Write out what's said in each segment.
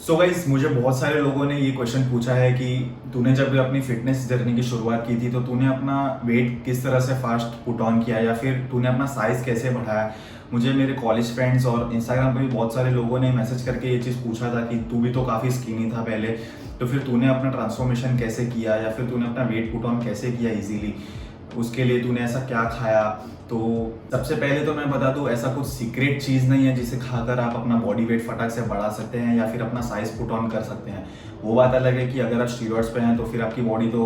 So guys, मुझे बहुत सारे लोगों ने ये क्वेश्चन पूछा है कि तूने जब भी अपनी फिटनेस जर्नी की शुरुआत की थी तो तूने अपना वेट किस तरह से फास्ट पुट ऑन किया या फिर तूने अपना साइज कैसे बढ़ाया। मुझे मेरे कॉलेज फ्रेंड्स और इंस्टाग्राम पे भी बहुत सारे लोगों ने मैसेज करके ये चीज़ पूछा था कि तू भी तो काफ़ी स्किनी था पहले, तो फिर तूने अपना ट्रांसफॉर्मेशन कैसे किया या फिर तूने अपना वेट पुट ऑन कैसे किया इजीली, उसके लिए तूने ऐसा क्या खाया। तो सबसे पहले तो मैं बता दूं, ऐसा कुछ सीक्रेट चीज़ नहीं है जिसे खाकर आप अपना बॉडी वेट फटाक से बढ़ा सकते हैं या फिर अपना साइज पुट ऑन कर सकते हैं। वो बात अलग है कि अगर आप स्टीरॉइड्स पे हैं तो फिर आपकी बॉडी तो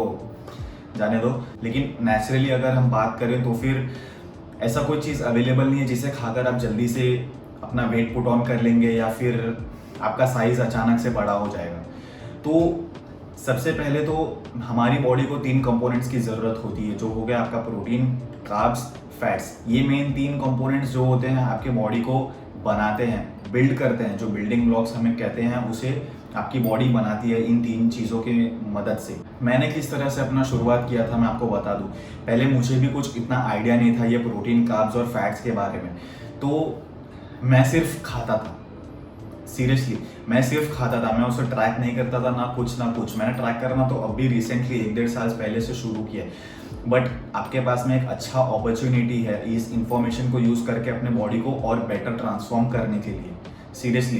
जाने दो, लेकिन नेचुरली अगर हम बात करें तो फिर ऐसा कोई चीज़ अवेलेबल नहीं है जिसे खाकर आप जल्दी से अपना वेट पुट ऑन कर लेंगे या फिर आपका साइज अचानक से बड़ा हो जाएगा। तो सबसे पहले तो हमारी बॉडी को 3 कंपोनेंट्स की ज़रूरत होती है, जो हो गया आपका प्रोटीन, कार्ब्स, फैट्स। ये मेन 3 कंपोनेंट्स जो होते हैं आपके बॉडी को बनाते हैं, बिल्ड करते हैं, जो बिल्डिंग ब्लॉक्स हमें कहते हैं, उसे आपकी बॉडी बनाती है इन 3 चीज़ों की मदद से। मैंने किस तरह से अपना शुरुआत किया था मैं आपको बता दूं। पहले मुझे भी कुछ इतना आइडिया नहीं था ये प्रोटीन, कार्ब्स और फैट्स के बारे में, तो मैं सिर्फ खाता था। सीरियसली मैं सिर्फ खाता था, मैं उसे ट्रैक नहीं करता था, ना कुछ। मैंने ट्रैक करना तो अभी रिसेंटली 1-1.5 साल पहले से शुरू किया। बट आपके पास में एक अच्छा अपॉर्चुनिटी है इस इंफॉर्मेशन को यूज़ करके अपने बॉडी को और बेटर ट्रांसफॉर्म करने के लिए। सीरियसली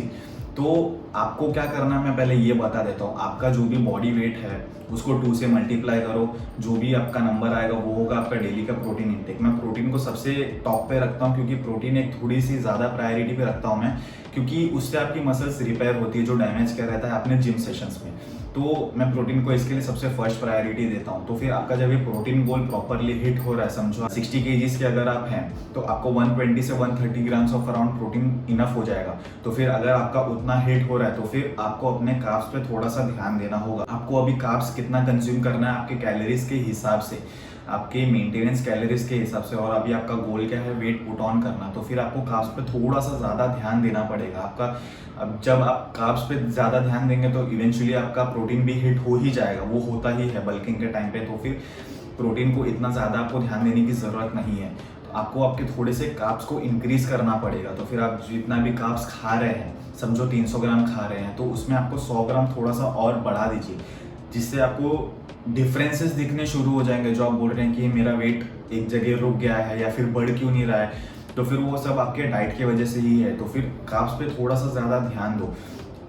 तो आपको क्या करना है मैं पहले ये बता देता हूँ। आपका जो भी बॉडी वेट है उसको 2 से मल्टीप्लाई करो, जो भी आपका नंबर आएगा वो होगा आपका डेली का प्रोटीन इंटेक। मैं प्रोटीन को सबसे टॉप पे रखता हूँ क्योंकि प्रोटीन एक थोड़ी सी ज़्यादा प्रायोरिटी पे रखता हूँ मैं, क्योंकि उससे आपकी मसल्स रिपेयर होती है जो डैमेज कर रहता है अपने जिम सेशंस में। तो मैं प्रोटीन को इसके लिए सबसे फर्स्ट प्रायोरिटी देता हूँ। तो फिर आपका जब ये प्रोटीन गोल प्रॉपरली हिट हो रहा है, समझो 60 kgs के अगर आप हैं तो आपको 120 से 130 grams of around protein enough हो जाएगा। तो फिर अगर आपका उतना हिट हो रहा है तो फिर आपको अपने कार्ब्स पे थोड़ा सा ध्यान देना होगा। आपको अभी कार्ब्स कितना कंज्यूम करना है आपके कैलोरीज के हिसाब से, आपके मेंटेनेंस कैलोरीज के हिसाब से, और अभी आपका गोल क्या है वेट पुट ऑन करना, तो फिर आपको कार्ब्स पे थोड़ा सा ज़्यादा ध्यान देना पड़ेगा आपका। अब जब आप कार्ब्स पे ज़्यादा ध्यान देंगे तो इवेंचुअली आपका प्रोटीन भी हिट हो ही जाएगा, वो होता ही है बल्किंग के टाइम पे। तो फिर प्रोटीन को इतना ज़्यादा आपको ध्यान देने की ज़रूरत नहीं है, तो आपको आपके थोड़े से कार्ब्स को इंक्रीज करना पड़ेगा। तो फिर आप जितना भी कार्ब्स खा रहे हैं, समझो 300 ग्राम खा रहे हैं, तो उसमें आपको 100 ग्राम थोड़ा सा और बढ़ा दीजिए, जिससे आपको डिफरेंसेस दिखने शुरू हो जाएंगे। जो आप बोल रहे हैं कि मेरा वेट एक जगह रुक गया है या फिर बढ़ क्यों नहीं रहा है, तो फिर वो सब आपके डाइट की वजह से ही है। तो फिर कार्ब्स पे थोड़ा सा ज़्यादा ध्यान दो।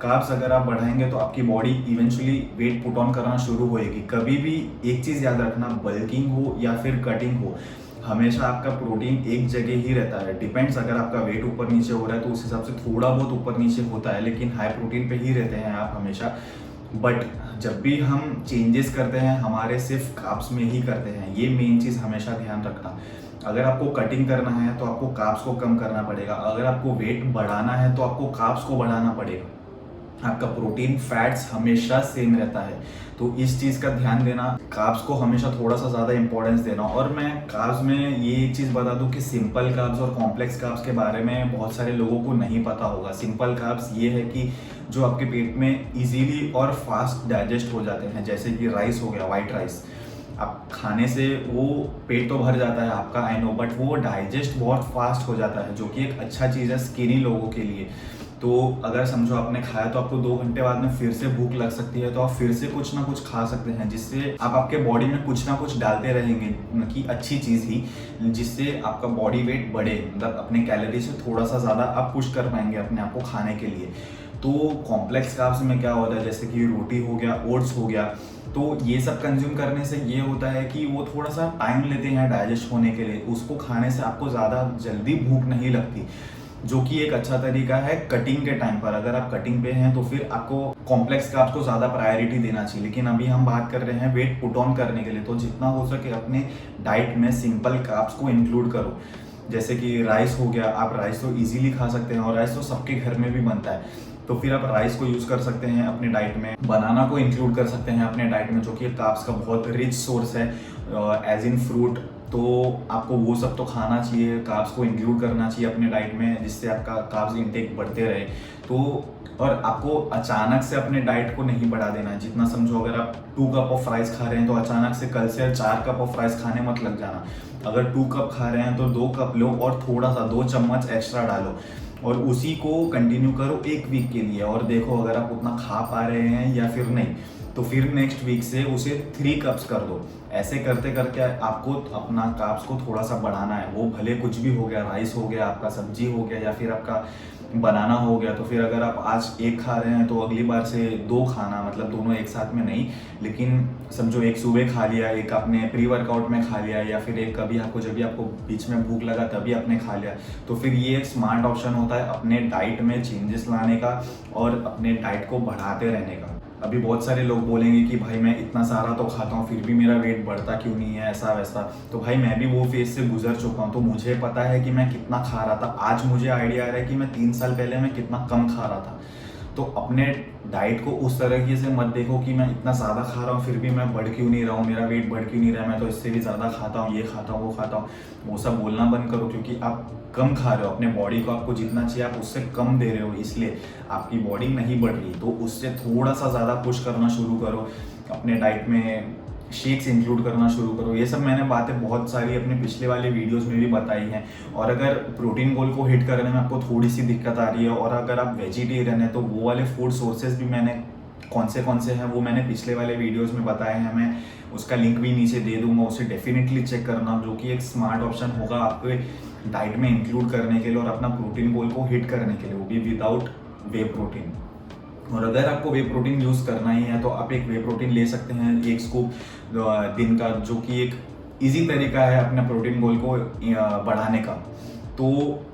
कार्ब्स अगर आप बढ़ाएंगे तो आपकी body eventually weight put on करना शुरू होएगी। कभी भी एक चीज़ याद रखना, बल्किंग हो या फिर कटिंग हो, हमेशा आपका प्रोटीन एक जगह ही रहता है। डिपेंड्स, अगर आपका वेट ऊपर नीचे हो रहा है तो उस हिसाब से थोड़ा बहुत ऊपर नीचे होता है, लेकिन हाई प्रोटीन पे ही रहते हैं आप हमेशा। बट जब भी हम चेंजेस करते हैं हमारे सिर्फ कार्ब्स में ही करते हैं, ये मेन चीज़ हमेशा ध्यान रखना। अगर आपको कटिंग करना है तो आपको कार्ब्स को कम करना पड़ेगा, अगर आपको वेट बढ़ाना है तो आपको कार्ब्स को बढ़ाना पड़ेगा। आपका प्रोटीन फैट्स हमेशा सेम रहता है, तो इस चीज़ का ध्यान देना। कार्ब्स को हमेशा थोड़ा सा ज़्यादा इंपॉर्टेंस देना। और मैं कार्ब्स में ये एक चीज़ बता दूं कि सिंपल कार्ब्स और कॉम्प्लेक्स कार्ब्स के बारे में बहुत सारे लोगों को नहीं पता होगा। सिंपल कार्ब्स ये है कि जो आपके पेट में इजीली और फास्ट डाइजेस्ट हो जाते हैं, जैसे कि राइस हो गया, वाइट राइस। आप खाने से वो पेट तो भर जाता है आपका, आई नो, बट वो डाइजेस्ट बहुत फास्ट हो जाता है, जो कि एक अच्छा चीज़ है स्किनी लोगों के लिए। तो अगर समझो आपने खाया तो आपको 2 घंटे बाद में फिर से भूख लग सकती है, तो आप फिर से कुछ ना कुछ खा सकते हैं, जिससे आप आपके बॉडी में कुछ ना कुछ डालते रहेंगे, कि अच्छी चीज़ ही, जिससे आपका बॉडी वेट बढ़े, मतलब अपने कैलोरी से थोड़ा सा ज़्यादा आप पुश कर पाएंगे अपने आप को खाने के लिए। तो कॉम्प्लेक्स कार्ब्स में क्या होता है, जैसे कि रोटी हो गया, ओट्स हो गया, तो ये सब कंज्यूम करने से ये होता है कि वो थोड़ा सा टाइम लेते हैं डाइजेस्ट होने के लिए। उसको खाने से आपको ज़्यादा जल्दी भूख नहीं लगती, जो कि एक अच्छा तरीका है कटिंग के टाइम पर। अगर आप कटिंग पे हैं तो फिर आपको कॉम्प्लेक्स कार्ब्स को ज़्यादा प्रायोरिटी देना चाहिए, लेकिन अभी हम बात कर रहे हैं वेट पुट ऑन करने के लिए, तो जितना हो सके अपने डाइट में सिंपल कार्ब्स को इंक्लूड करो। जैसे कि राइस हो गया, आप राइस तो इजीली खा सकते हैं और राइस तो सबके घर में भी बनता है, तो फिर आप राइस को यूज़ कर सकते हैं अपने डाइट में। बनाना को इंक्लूड कर सकते हैं अपने डाइट में, जो कि कार्ब्स का बहुत रिच सोर्स है, एज इन फ्रूट। तो आपको वो सब तो खाना चाहिए, कार्ब्स को इंक्लूड करना चाहिए अपने डाइट में, जिससे आपका कार्ब्स इंटेक बढ़ते रहे। तो और आपको अचानक से अपने डाइट को नहीं बढ़ा देना है। जितना समझो, अगर आप 2 कप ऑफ राइस खा रहे हैं तो अचानक से कल से 4 कप ऑफ राइस खाने मत लग जाना। अगर 2 कप खा रहे हैं तो 2 कप लो और थोड़ा सा 2 चम्मच एक्स्ट्रा डालो। और उसी को कंटिन्यू करो 1 वीक के लिए, और देखो अगर आप उतना खा पा रहे हैं या फिर नहीं, तो फिर नेक्स्ट वीक से उसे 3 कप्स कर दो। ऐसे करते करके आपको अपना कार्ब्स को थोड़ा सा बढ़ाना है। वो भले कुछ भी हो गया, राइस हो गया, आपका सब्जी हो गया, या फिर आपका बनाना हो गया, तो फिर अगर आप आज 1 खा रहे हैं तो अगली बार से 2 खाना, मतलब दोनों एक साथ में नहीं, लेकिन समझो एक सुबह खा लिया, एक आपने प्री वर्कआउट में खा लिया, या फिर एक कभी आपको जब भी आपको बीच में भूख लगा तभी आपने खा लिया। तो फिर ये एक स्मार्ट ऑप्शन होता है अपने डाइट में चेंजेस लाने का और अपने डाइट को बढ़ाते रहने का। अभी बहुत सारे लोग बोलेंगे कि भाई मैं इतना सारा तो खाता हूँ फिर भी मेरा वेट बढ़ता क्यों नहीं है, ऐसा वैसा। तो भाई मैं भी वो फेज से गुजर चुका हूँ, तो मुझे पता है कि मैं कितना खा रहा था। आज मुझे आइडिया आ रहा है कि मैं 3 साल पहले मैं कितना कम खा रहा था। तो अपने डाइट को उस तरीके से मत देखो कि मैं इतना ज़्यादा खा रहा हूँ फिर भी मैं बढ़ क्यों नहीं रहा हूँ, मेरा वेट बढ़ क्यों नहीं रहा है, मैं तो इससे भी ज़्यादा खाता हूँ, ये खाता हूँ, वो खाता हूँ। वो सब बोलना बंद करो, क्योंकि आप कम खा रहे हो, अपने बॉडी को आपको जितना चाहिए आप उससे कम दे रहे हो, इसलिए आपकी बॉडी नहीं बढ़ रही। तो उससे थोड़ा सा ज़्यादा पुश करना शुरू करो, अपने डाइट में शेक्स इंक्लूड करना शुरू करो। ये सब मैंने बातें बहुत सारी अपने पिछले वाले वीडियोस में भी बताई हैं। और अगर प्रोटीन गोल को हिट करने में आपको थोड़ी सी दिक्कत आ रही है, और अगर आप वेजिटेरियन है, तो वो वाले फूड सोर्सेज भी मैंने कौन से हैं वो मैंने पिछले वाले वीडियोस में बताए हैं। मैं उसका लिंक भी नीचे दे दूंगा, उसे डेफिनेटली चेक करना, जो कि एक स्मार्ट ऑप्शन होगा आपके डाइट में इंक्लूड करने के लिए और अपना प्रोटीन गोल को हिट करने के लिए, वो भी विदाउट वे प्रोटीन। और अगर आपको वे प्रोटीन यूज़ करना ही है तो आप एक वे प्रोटीन ले सकते हैं, 1 स्कूप दिन का, जो कि एक इजी तरीका है अपने प्रोटीन गोल को बढ़ाने का। तो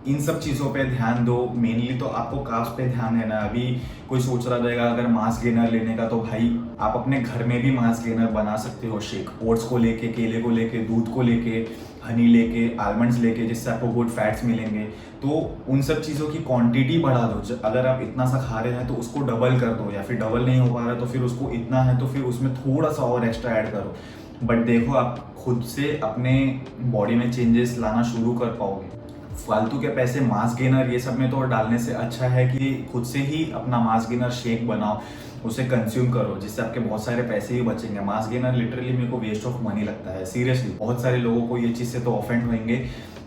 इन सब चीज़ों पे ध्यान दो। मेनली तो आपको कार्ब्स पे ध्यान देना है। अभी कोई सोच रहा रहेगा अगर मास गेनर लेने का, तो भाई आप अपने घर में भी मास गेनर बना सकते हो। शेक ओट्स को लेके, केले को लेके, दूध को लेके, हनी लेके, आलमंड्स लेके, जिससे आपको गुड फैट्स मिलेंगे। तो उन सब चीज़ों की क्वांटिटी बढ़ा दो। अगर आप इतना सा खा रहे हैं तो उसको डबल कर दो, या फिर डबल नहीं हो पा रहा तो फिर उसको इतना है तो फिर उसमें थोड़ा सा और एक्स्ट्रा ऐड करो। बट देखो आप खुद से अपने बॉडी में चेंजेस लाना शुरू कर पाओगे। फालतू के पैसे मास गेनर ये सब में तो डालने से अच्छा है कि खुद से ही अपना मास गेनर शेक बनाओ, उसे कंज्यूम करो, जिससे आपके बहुत सारे पैसे ही बचेंगे। मास गेनर लिटरली मेरे को वेस्ट ऑफ मनी लगता है, सीरियसली। बहुत सारे लोगों को ये चीज़ से तो ऑफेंड होंगे,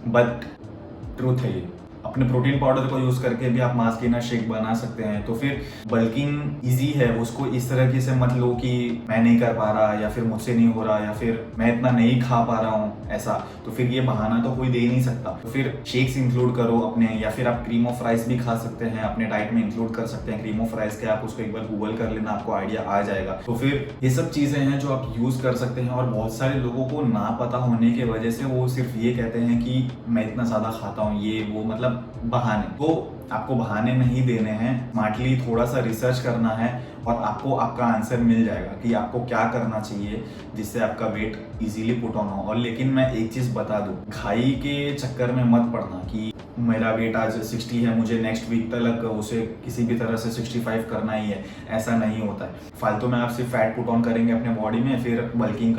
बट ट्रूथ है ये। अपने प्रोटीन पाउडर को यूज करके भी आप मास गेनर शेक बना सकते हैं। तो फिर बल्किंग इजी है, उसको इस तरह से मत लो कि मैं नहीं कर पा रहा, या फिर मुझसे नहीं हो रहा, या फिर मैं इतना नहीं खा पा रहा हूँ, ऐसा। तो फिर ये बहाना तो कोई दे ही नहीं सकता। तो फिर शेक्स इंक्लूड करो अपने, या फिर आप क्रीम ऑफ राइस भी खा सकते हैं, अपने डाइट में इंक्लूड कर सकते हैं। क्रीम ऑफ राइस के आप उसको एक बार गूगल कर लेना, आपको आइडिया आ जाएगा। तो फिर ये सब चीजें हैं जो आप यूज कर सकते हैं। और बहुत सारे लोगों को ना पता होने की वजह से वो सिर्फ ये कहते हैं कि मैं इतना ज्यादा खाता हूँ, ये वो, मतलब बहाने। तो आपको बहाने नहीं देने हैं, स्मार्टली थोड़ा सा रिसर्च करना है और आपको आपका आंसर मिल जाएगा कि आपको क्या करना चाहिए जिससे आपका वेट इजीली पुट ऑन हो। और लेकिन मैं एक चीज़ बता दूं, घाई के चक्कर में मत पड़ना कि मेरा वेट आज 60 है, मुझे नेक्स्ट वीक तक उसे किसी भी तरह से 65 करना ही है। ऐसा नहीं होता है। फालतू में आप सिर्फ फैट पुट ऑन करेंगे अपने बॉडी में, फिर बल्किंग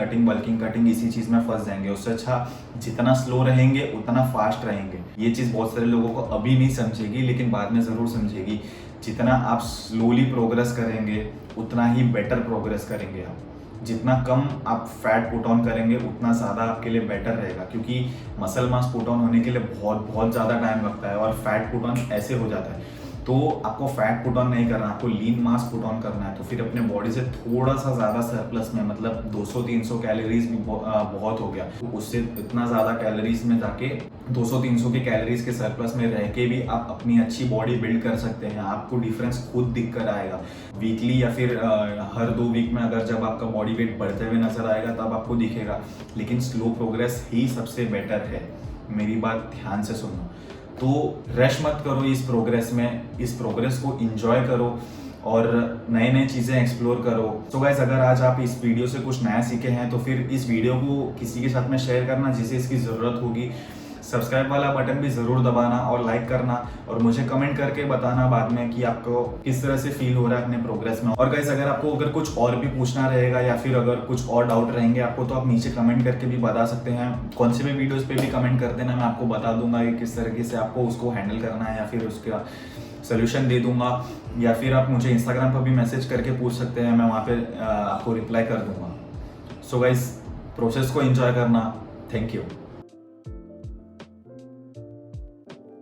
कटिंग इसी चीज़ में फंस जाएंगे। उससे अच्छा जितना स्लो रहेंगे उतना फास्ट रहेंगे। ये चीज़ बहुत सारे लोगों को अभी नहीं समझेगी, लेकिन बाद में ज़रूर समझेगी। जितना आप स्लोली प्रोग्रेस करेंगे उतना ही बेटर प्रोग्रेस करेंगे आप। जितना कम आप फैट पुट ऑन करेंगे उतना ज़्यादा आपके लिए बेटर रहेगा, क्योंकि मसल मास पुट ऑन होने के लिए बहुत ज़्यादा टाइम लगता है और फैट पुट ऑन ऐसे हो जाता है। तो आपको फैट पुट ऑन नहीं करना, आपको लीन मास पुट ऑन करना है। तो फिर अपने बॉडी से थोड़ा सा ज़्यादा सरप्लस में, मतलब 200-300 कैलोरीज भी बहुत हो गया, तो उससे इतना ज़्यादा कैलोरीज में जाके 200-300 की कैलोरीज के सरप्लस में रह के भी आप अपनी अच्छी बॉडी बिल्ड कर सकते हैं। आपको डिफरेंस खुद दिख कर आएगा वीकली, या फिर हर 2 वीक में अगर जब आपका बॉडी वेट बढ़ते हुए नजर आएगा तब आपको दिखेगा। लेकिन स्लो प्रोग्रेस ही सबसे बेटर है, मेरी बात ध्यान से सुनो। तो रश मत करो इस प्रोग्रेस में, इस प्रोग्रेस को एंजॉय करो और नए नए चीज़ें एक्सप्लोर करो। तो गाइस, अगर आज आप इस वीडियो से कुछ नया सीखे हैं तो फिर इस वीडियो को किसी के साथ में शेयर करना जिसे इसकी ज़रूरत होगी। सब्सक्राइब वाला बटन भी ज़रूर दबाना और लाइक करना, और मुझे कमेंट करके बताना बाद में कि आपको किस तरह से फील हो रहा है अपने प्रोग्रेस में। और गाइस, अगर आपको अगर कुछ और भी पूछना रहेगा या फिर अगर कुछ और डाउट रहेंगे आपको, तो आप नीचे कमेंट करके भी बता सकते हैं। कौन से भी वीडियोस पे भी कमेंट कर देना, मैं आपको बता दूंगा कि किस तरीके से आपको उसको हैंडल करना है, या फिर उसका सोल्यूशन दे दूंगा। या फिर आप मुझे इंस्टाग्राम पर भी मैसेज करके पूछ सकते हैं, मैं वहाँ पे आपको रिप्लाई कर दूंगा। सो गाइस, प्रोसेस को एंजॉय करना। Thank you.